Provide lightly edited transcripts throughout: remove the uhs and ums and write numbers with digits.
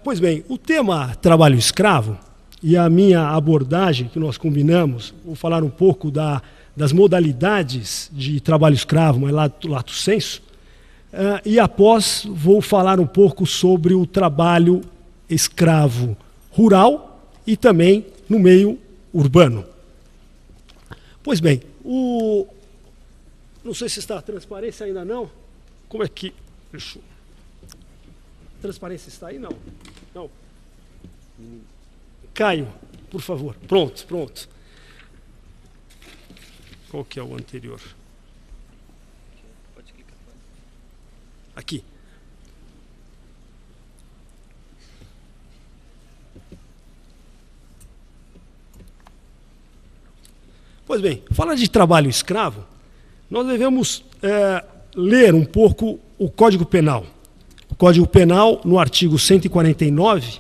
Pois bem, o tema trabalho escravo e a minha abordagem que nós combinamos, vou falar um pouco das modalidades de trabalho escravo, mas lato sensu, e após vou falar um pouco sobre o trabalho escravo rural e também no meio urbano. Pois bem, não sei se está a transparência ainda não. Como é que... Transparência está aí? Não. Não. Caio, por favor. Pronto. Qual que é o anterior? Pode clicar. Aqui. Pois bem, falar de trabalho escravo, nós devemos ler um pouco o Código Penal. O Código Penal, no artigo 149,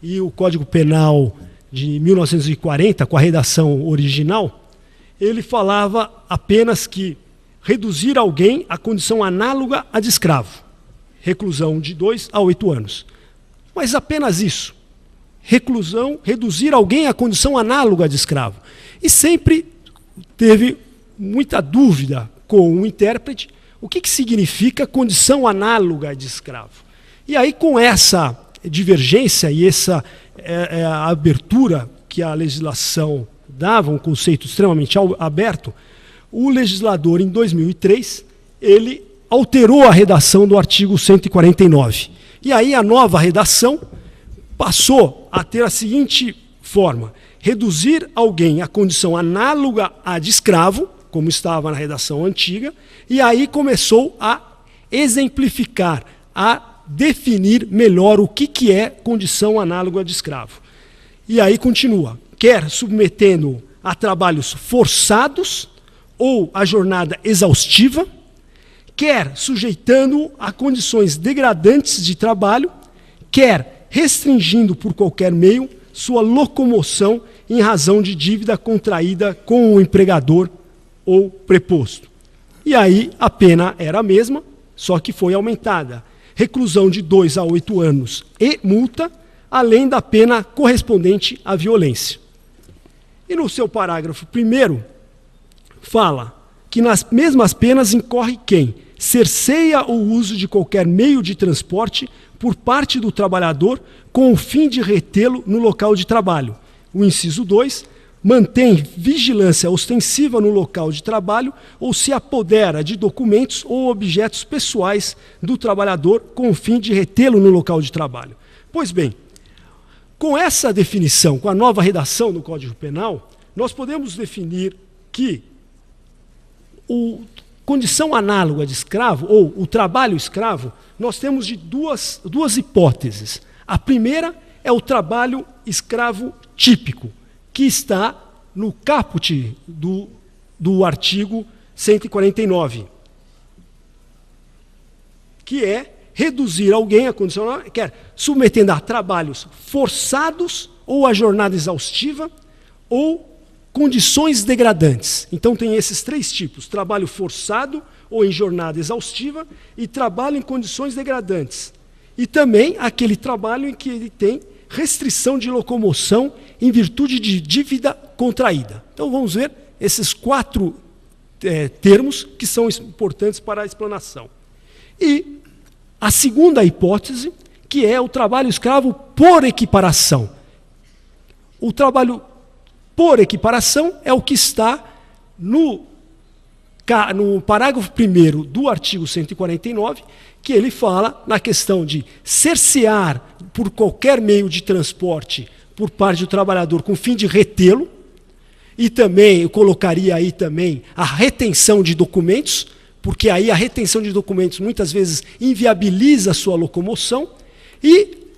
e o Código Penal de 1940, com a redação original, ele falava apenas que reduzir alguém à condição análoga à de escravo, reclusão de 2 a 8 anos. Mas apenas isso, reduzir alguém à condição análoga à de escravo. E sempre teve muita dúvida com o intérprete o que significa condição análoga de escravo. E aí, com essa divergência e essa abertura que a legislação dava, um conceito extremamente aberto, o legislador, em 2003, ele alterou a redação do artigo 149. E aí a nova redação passou a ter a seguinte forma: reduzir alguém à condição análoga à de escravo, como estava na redação antiga, e aí começou a exemplificar, a definir melhor o que é condição análoga de escravo. E aí continua, quer submetendo a trabalhos forçados ou a jornada exaustiva, quer sujeitando a condições degradantes de trabalho, quer restringindo por qualquer meio sua locomoção em razão de dívida contraída com o empregador ou preposto. E aí a pena era a mesma, só que foi aumentada. Reclusão de 2 a 8 anos e multa, além da pena correspondente à violência. E no seu parágrafo 1º, fala que nas mesmas penas incorre quem cerceia o uso de qualquer meio de transporte por parte do trabalhador com o fim de retê-lo no local de trabalho. O inciso 2, mantém vigilância ostensiva no local de trabalho ou se apodera de documentos ou objetos pessoais do trabalhador com o fim de retê-lo no local de trabalho. Pois bem, com essa definição, com a nova redação do Código Penal, nós podemos definir que condição análoga de escravo, ou o trabalho escravo, nós temos de duas hipóteses. A primeira é o trabalho escravo típico, que está no caput do artigo 149, que é reduzir alguém à condição, quer submetendo a trabalhos forçados ou a jornada exaustiva ou condições degradantes. Então tem esses 3 tipos: trabalho forçado ou em jornada exaustiva e trabalho em condições degradantes. E também aquele trabalho em que ele tem restrição de locomoção em virtude de dívida contraída. Então vamos ver esses 4 termos que são importantes para a explanação. E a segunda hipótese, que é o trabalho escravo por equiparação. O trabalho por equiparação é o que está no parágrafo 1º do artigo 149, que ele fala na questão de cercear por qualquer meio de transporte por parte do trabalhador com fim de retê-lo, e também eu colocaria aí também a retenção de documentos, porque aí a retenção de documentos muitas vezes inviabiliza a sua locomoção, e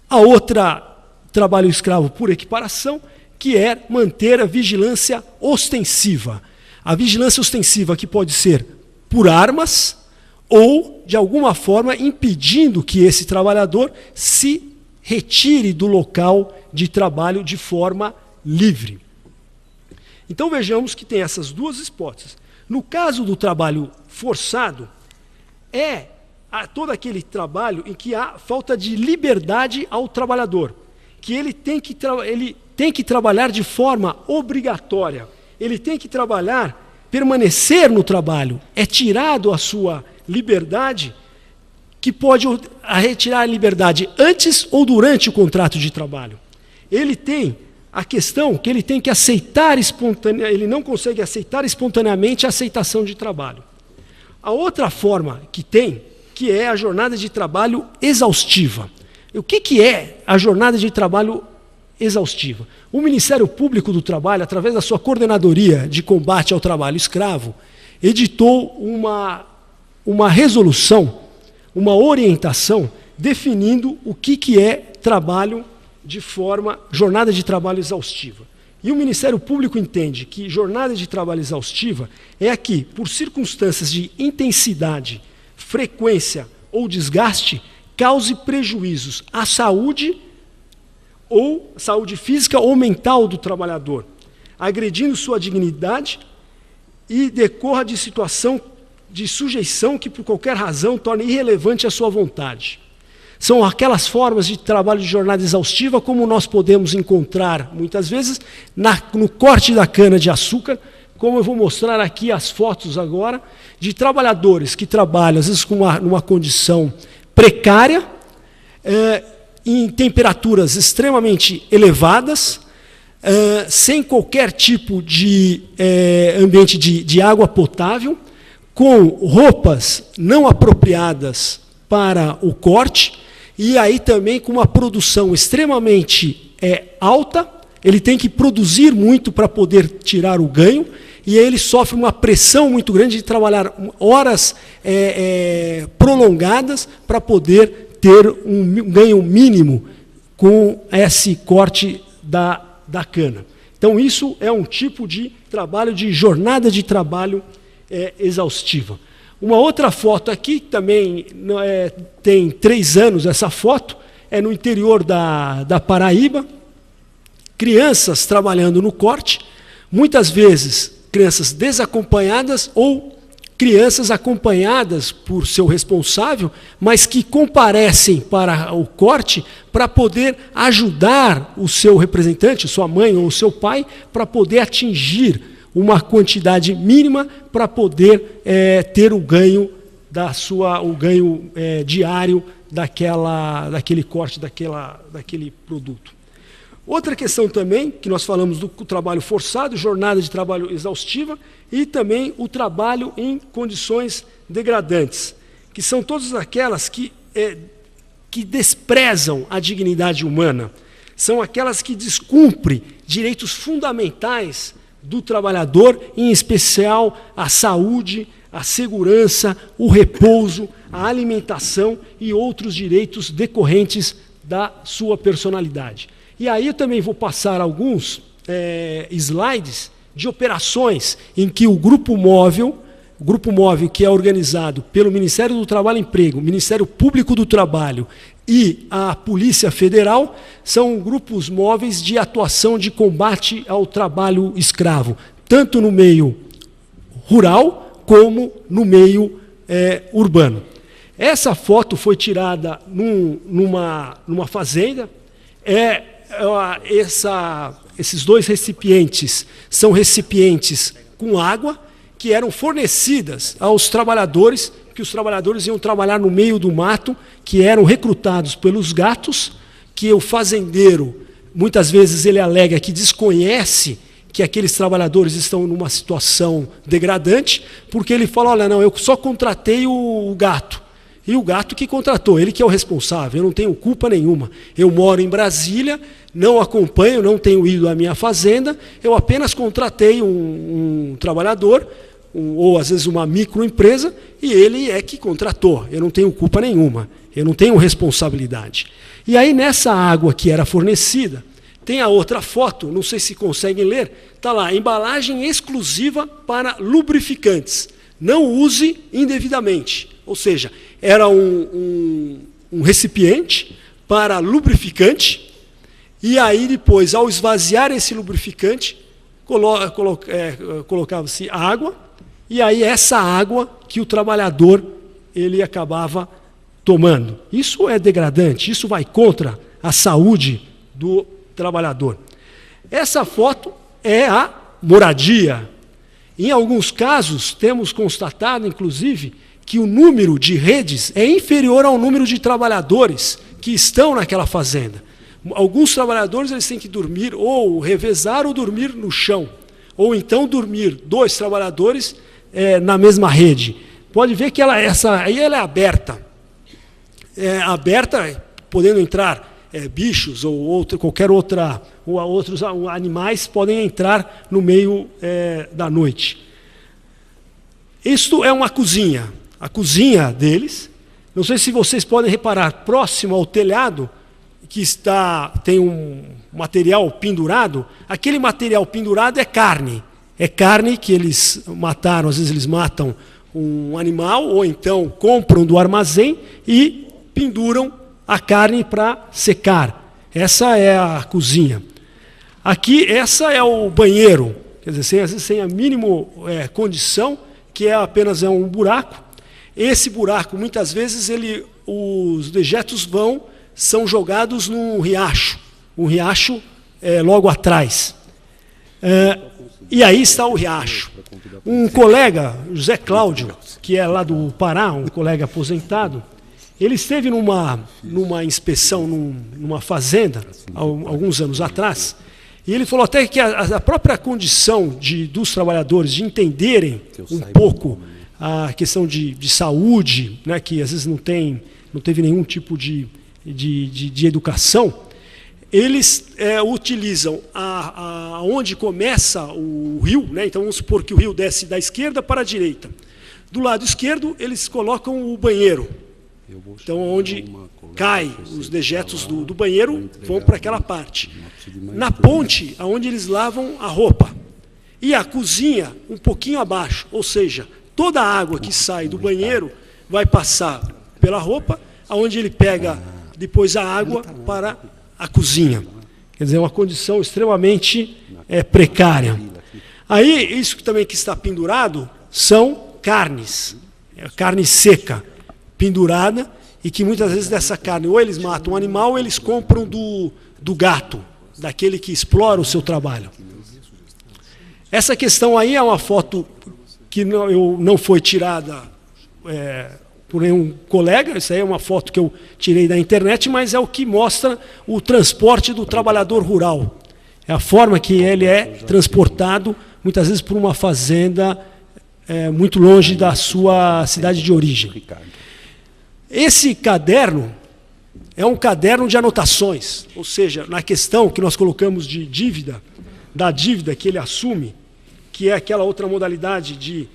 a outra trabalho escravo por equiparação, que é manter a vigilância ostensiva. A vigilância ostensiva que pode ser por armas ou, de alguma forma, impedindo que esse trabalhador se retire do local de trabalho de forma livre. Então vejamos que tem essas duas hipóteses. No caso do trabalho forçado, é todo aquele trabalho em que há falta de liberdade ao trabalhador, que ele tem que trabalhar de forma obrigatória, ele tem que trabalhar, permanecer no trabalho, é tirado a sua liberdade, que pode retirar a liberdade antes ou durante o contrato de trabalho. Ele tem a questão que ele tem que aceitar ele não consegue aceitar espontaneamente a aceitação de trabalho. A outra forma que é a jornada de trabalho exaustiva. O que é a jornada de trabalho exaustiva? O Ministério Público do Trabalho, através da sua Coordenadoria de Combate ao Trabalho Escravo, editou uma resolução, uma orientação, definindo o que é trabalho jornada de trabalho exaustiva. E o Ministério Público entende que jornada de trabalho exaustiva é aqui, por circunstâncias de intensidade, frequência ou desgaste, cause prejuízos à saúde física ou mental do trabalhador, agredindo sua dignidade e decorra de situação de sujeição que, por qualquer razão, torne irrelevante a sua vontade. São aquelas formas de trabalho de jornada exaustiva, como nós podemos encontrar, muitas vezes, no corte da cana-de-açúcar, como eu vou mostrar aqui as fotos agora, de trabalhadores que trabalham, às vezes, numa condição precária, em temperaturas extremamente elevadas, sem qualquer tipo de ambiente de água potável, com roupas não apropriadas para o corte, e aí também com uma produção extremamente alta, ele tem que produzir muito para poder tirar o ganho, e aí ele sofre uma pressão muito grande de trabalhar horas prolongadas para poder ter um ganho mínimo com esse corte da cana. Então isso é um tipo de trabalho, de jornada de trabalho exaustiva. Uma outra foto aqui, que também tem 3 anos essa foto, é no interior da Paraíba, crianças trabalhando no corte, muitas vezes crianças desacompanhadas ou crianças acompanhadas por seu responsável, mas que comparecem para o corte para poder ajudar o seu representante, sua mãe ou seu pai, para poder atingir uma quantidade mínima para poder ter o ganho diário daquele corte, daquele produto. Outra questão também, que nós falamos do trabalho forçado, jornada de trabalho exaustiva, e também o trabalho em condições degradantes, que são todas aquelas que desprezam a dignidade humana, são aquelas que descumprem direitos fundamentais do trabalhador, em especial a saúde, a segurança, o repouso, a alimentação e outros direitos decorrentes da sua personalidade. E aí eu também vou passar alguns slides de operações em que o Grupo Móvel, que é organizado pelo Ministério do Trabalho e Emprego, Ministério Público do Trabalho e a Polícia Federal, são grupos móveis de atuação de combate ao trabalho escravo, tanto no meio rural como no meio urbano. Essa foto foi tirada numa fazenda. Esses 2 recipientes são recipientes com água que eram fornecidas aos trabalhadores, que os trabalhadores iam trabalhar no meio do mato, que eram recrutados pelos gatos, que o fazendeiro, muitas vezes ele alega que desconhece que aqueles trabalhadores estão numa situação degradante, porque ele fala, olha, não, eu só contratei o gato. E o gato que contratou, ele que é o responsável, eu não tenho culpa nenhuma. Eu moro em Brasília, não acompanho, não tenho ido à minha fazenda, eu apenas contratei um trabalhador, ou às vezes uma microempresa, e ele é que contratou, eu não tenho culpa nenhuma, eu não tenho responsabilidade. E aí nessa água que era fornecida, tem a outra foto, não sei se conseguem ler, está lá, embalagem exclusiva para lubrificantes, não use indevidamente. Ou seja, era um recipiente para lubrificante, e aí depois, ao esvaziar esse lubrificante, colocava-se água, e aí essa água que o trabalhador ele acabava tomando. Isso é degradante, isso vai contra a saúde do trabalhador. Essa foto é a moradia. Em alguns casos, temos constatado, inclusive, que o número de redes é inferior ao número de trabalhadores que estão naquela fazenda. Alguns trabalhadores eles têm que dormir, ou revezar, ou dormir no chão. Ou então dormir 2 trabalhadores na mesma rede. Pode ver que essa aí ela é aberta. Aberta, podendo entrar bichos ou qualquer outra, ou outros animais podem entrar no meio da noite. Isto é uma cozinha. A cozinha deles, não sei se vocês podem reparar, próximo ao telhado, que tem um material pendurado, aquele material pendurado é carne. É carne que eles mataram, às vezes eles matam um animal, ou então compram do armazém e penduram a carne para secar. Essa é a cozinha. Aqui, essa é o banheiro, quer dizer, às vezes sem a mínima condição, que apenas um buraco. Esse buraco, muitas vezes, os dejetos são jogados num riacho, um riacho logo atrás. E aí está o riacho. Um colega, José Cláudio, que é lá do Pará, um colega aposentado, ele esteve numa inspeção numa fazenda, há alguns anos atrás, e ele falou até que a própria condição dos trabalhadores de entenderem um pouco a questão de saúde, né, que às vezes não teve nenhum tipo de educação, eles utilizam onde começa o rio, né, então vamos supor que o rio desce da esquerda para a direita. Do lado esquerdo, eles colocam o banheiro. Então, onde cai os dejetos do banheiro, vão para aquela parte. Na ponte, onde eles lavam a roupa. E a cozinha, um pouquinho abaixo, ou seja, toda a água que sai do banheiro vai passar pela roupa, onde ele pega depois a água para a cozinha. Quer dizer, é uma condição extremamente precária. Aí, isso também que está pendurado são carnes, carne seca, pendurada, e que muitas vezes dessa carne, ou eles matam um animal, ou eles compram do gato, daquele que explora o seu trabalho. Essa questão aí é uma foto que não foi tirada por nenhum colega, isso aí é uma foto que eu tirei da internet, mas é o que mostra o transporte do trabalhador rural. É a forma que ele é transportado, muitas vezes por uma fazenda muito longe da sua cidade de origem. Esse caderno é um caderno de anotações, ou seja, na questão que nós colocamos de dívida, da dívida que ele assume, que é aquela outra modalidade de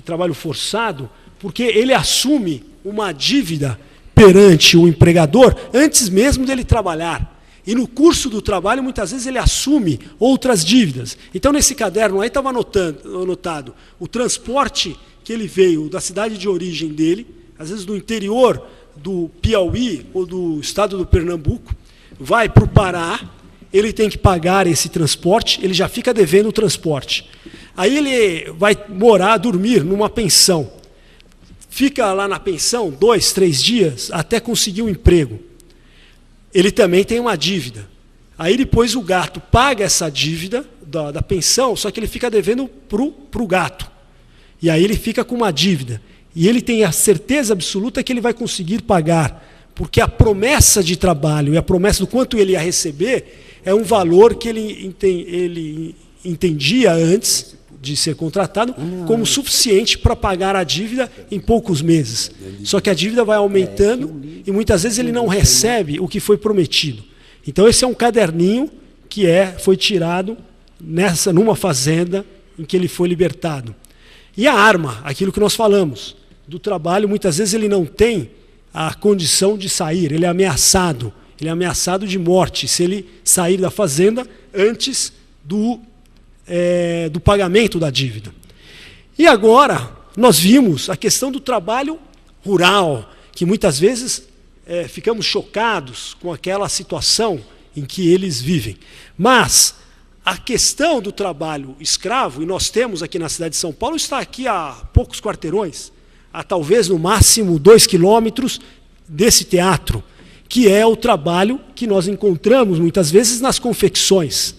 trabalho forçado, porque ele assume uma dívida perante o empregador antes mesmo dele trabalhar. E no curso do trabalho, muitas vezes, ele assume outras dívidas. Então, nesse caderno aí estava anotado o transporte que ele veio da cidade de origem dele, às vezes do interior do Piauí ou do estado do Pernambuco, vai para o Pará, ele tem que pagar esse transporte, ele já fica devendo o transporte. Aí ele vai dormir numa pensão. Fica lá na pensão 2, 3 dias até conseguir um emprego. Ele também tem uma dívida. Aí depois o gato paga essa dívida da pensão, só que ele fica devendo para o gato. E aí ele fica com uma dívida. E ele tem a certeza absoluta que ele vai conseguir pagar, porque a promessa de trabalho e a promessa do quanto ele ia receber é um valor que ele entendia antes de ser contratado como suficiente para pagar a dívida em poucos meses. Só que a dívida vai aumentando e muitas vezes ele não recebe o que foi prometido. Então esse é um caderninho que foi tirado numa fazenda em que ele foi libertado. E a arma, aquilo que nós falamos, do trabalho, muitas vezes ele não tem a condição de sair, ele é ameaçado de morte se ele sair da fazenda antes do pagamento da dívida. E agora, nós vimos a questão do trabalho rural, que muitas vezes ficamos chocados com aquela situação em que eles vivem. Mas a questão do trabalho escravo, e nós temos aqui na cidade de São Paulo, está aqui a poucos quarteirões, a talvez no máximo 2 quilômetros desse teatro, que é o trabalho que nós encontramos muitas vezes nas confecções.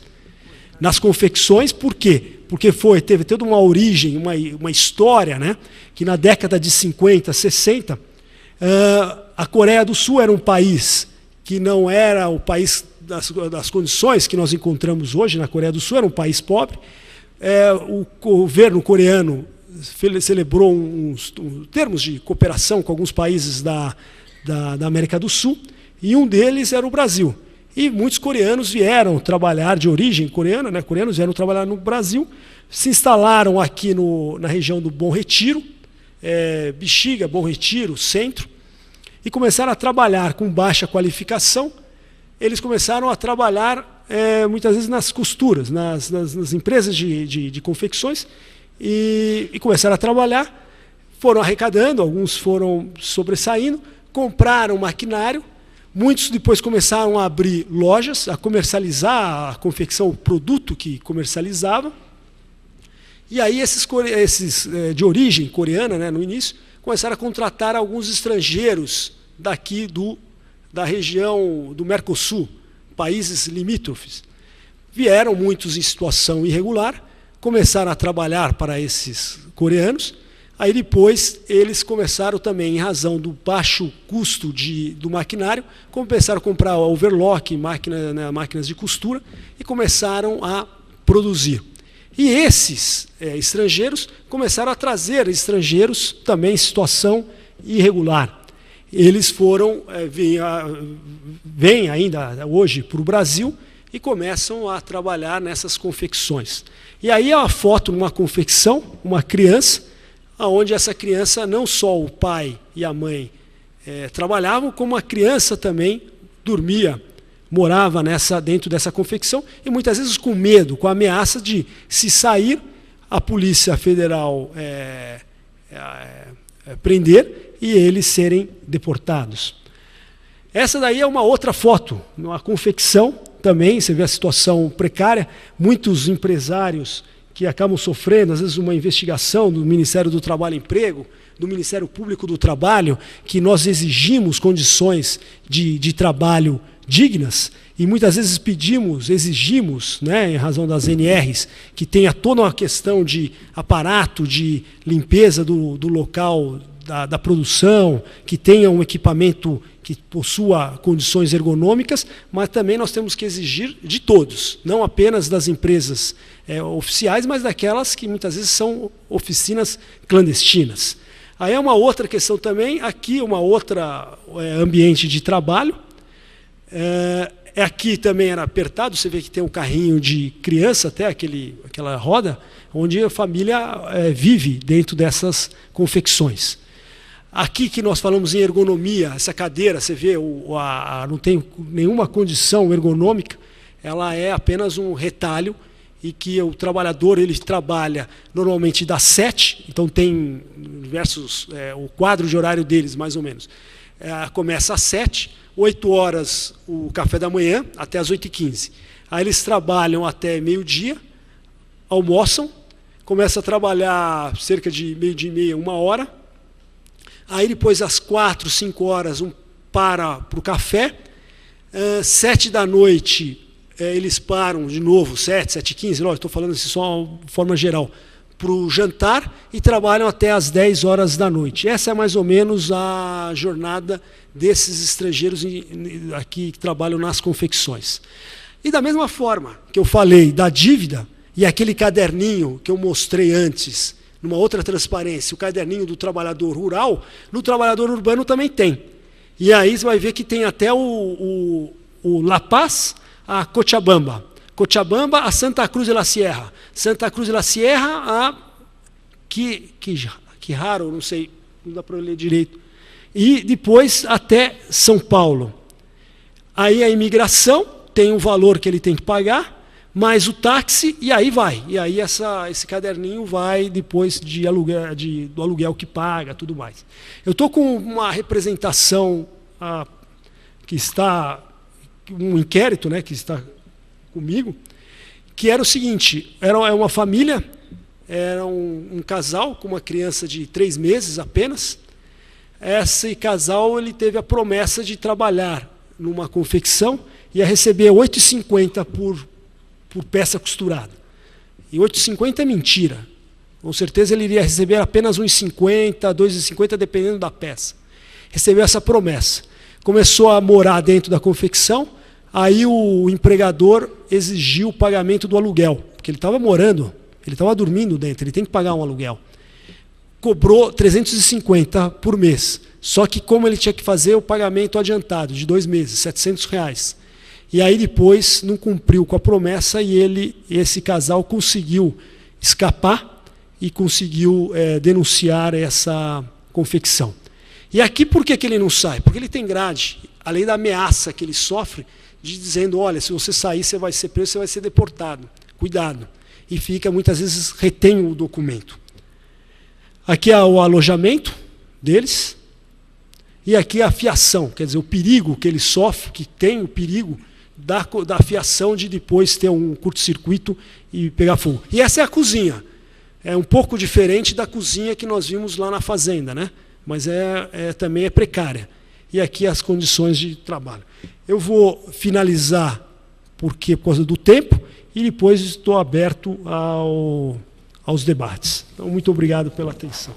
Nas confecções, por quê? Porque teve toda uma origem, uma história, né? Que na década de 50, 60, a Coreia do Sul era um país que não era o país das condições que nós encontramos hoje na Coreia do Sul, era um país pobre. O governo coreano celebrou termos de cooperação com alguns países da América do Sul, e um deles era o Brasil. E muitos coreanos vieram trabalhar, de origem coreana, né? Coreanos vieram trabalhar no Brasil, se instalaram aqui na região do Bom Retiro, Bexiga, Bom Retiro, centro, e começaram a trabalhar com baixa qualificação. Eles começaram a trabalhar muitas vezes nas costuras, nas empresas de confecções, e começaram a trabalhar, foram arrecadando, alguns foram sobressaindo, compraram maquinário. Muitos depois começaram a abrir lojas, a comercializar a confecção, o produto que comercializavam. E aí esses de origem coreana, né, no início, começaram a contratar alguns estrangeiros daqui da região do Mercosul, países limítrofes. Vieram muitos em situação irregular, começaram a trabalhar para esses coreanos. Aí depois eles começaram também, em razão do baixo custo do maquinário, começaram a comprar overlock, máquinas de costura, e começaram a produzir. E esses estrangeiros começaram a trazer estrangeiros também em situação irregular. Eles vêm ainda hoje para o Brasil e começam a trabalhar nessas confecções. E aí é uma foto numa confecção, uma criança, onde essa criança, não só o pai e a mãe trabalhavam, como a criança também dormia, morava dentro dessa confecção, e muitas vezes com medo, com a ameaça de, se sair, a Polícia Federal prender e eles serem deportados. Essa daí é uma outra foto, numa confecção também, você vê a situação precária, muitos empresários que acabam sofrendo, às vezes, uma investigação do Ministério do Trabalho e Emprego, do Ministério Público do Trabalho, que nós exigimos condições de trabalho dignas, e muitas vezes exigimos, né, em razão das NRs, que tenha toda uma questão de aparato de limpeza do local da produção, que tenha um equipamento que possua condições ergonômicas, mas também nós temos que exigir de todos, não apenas das empresas oficiais, mas daquelas que muitas vezes são oficinas clandestinas. Aí é uma outra questão também, aqui uma outra ambiente de trabalho. Aqui também era apertado, você vê que tem um carrinho de criança, até aquela roda, onde a família vive dentro dessas confecções. Aqui que nós falamos em ergonomia, essa cadeira, você vê, não tem nenhuma condição ergonômica, ela é apenas um retalho, e que o trabalhador ele trabalha normalmente das 7, então tem diversos, o quadro de horário deles, mais ou menos. Começa às 7, 8 horas o café da manhã, até às 8h15. Aí eles trabalham até meio-dia, almoçam, começam a trabalhar cerca de meio-dia e meia, 1 hora. Aí depois às 4, 5 horas para o café. 7 da noite eles param de novo, 7, 7h15, estou falando assim só de forma geral, para o jantar, e trabalham até às 10 horas da noite. Essa é mais ou menos a jornada desses estrangeiros aqui que trabalham nas confecções. E da mesma forma que eu falei da dívida, e aquele caderninho que eu mostrei antes, numa outra transparência, o caderninho do trabalhador rural, no trabalhador urbano também tem. E aí você vai ver que tem até o La Paz a Cochabamba. Cochabamba a Santa Cruz de la Sierra. Santa Cruz de la Sierra a Quijaro, não sei, não dá para ler direito. E depois até São Paulo. Aí a imigração tem um valor que ele tem que pagar, mais o táxi, e aí vai. E aí esse caderninho vai depois do aluguel que paga, tudo mais. Eu estou com uma representação que está, um inquérito, né, que está comigo, que era o seguinte, é uma família era um casal com uma criança de 3 meses apenas. Esse casal ele teve a promessa de trabalhar numa confecção, ia receber R$ 8,50 por peça costurada. E R$ 8,50 é mentira. Com certeza ele iria receber apenas R$ 1,50, R$ 2,50, dependendo da peça. Recebeu essa promessa. Começou a morar dentro da confecção, aí o empregador exigiu o pagamento do aluguel, porque ele estava morando, ele estava dormindo dentro, ele tem que pagar um aluguel. Cobrou 350 por mês. Só que como ele tinha que fazer o pagamento adiantado de 2 meses, R$ 700. E aí depois não cumpriu com a promessa e esse casal conseguiu escapar e conseguiu denunciar essa confecção. E aqui por que ele não sai? Porque ele tem grade, além da ameaça que ele sofre, dizendo, olha, se você sair você vai ser preso, você vai ser deportado. Cuidado. E fica, muitas vezes, retém o documento. Aqui é o alojamento deles. E aqui é a fiação, quer dizer, o perigo que ele sofre, que tem o perigo da fiação de depois ter um curto-circuito e pegar fogo. E essa é a cozinha. É um pouco diferente da cozinha que nós vimos lá na fazenda, né? Mas também é precária. E aqui as condições de trabalho. Eu vou finalizar por causa do tempo e depois estou aberto aos debates. Então, muito obrigado pela atenção.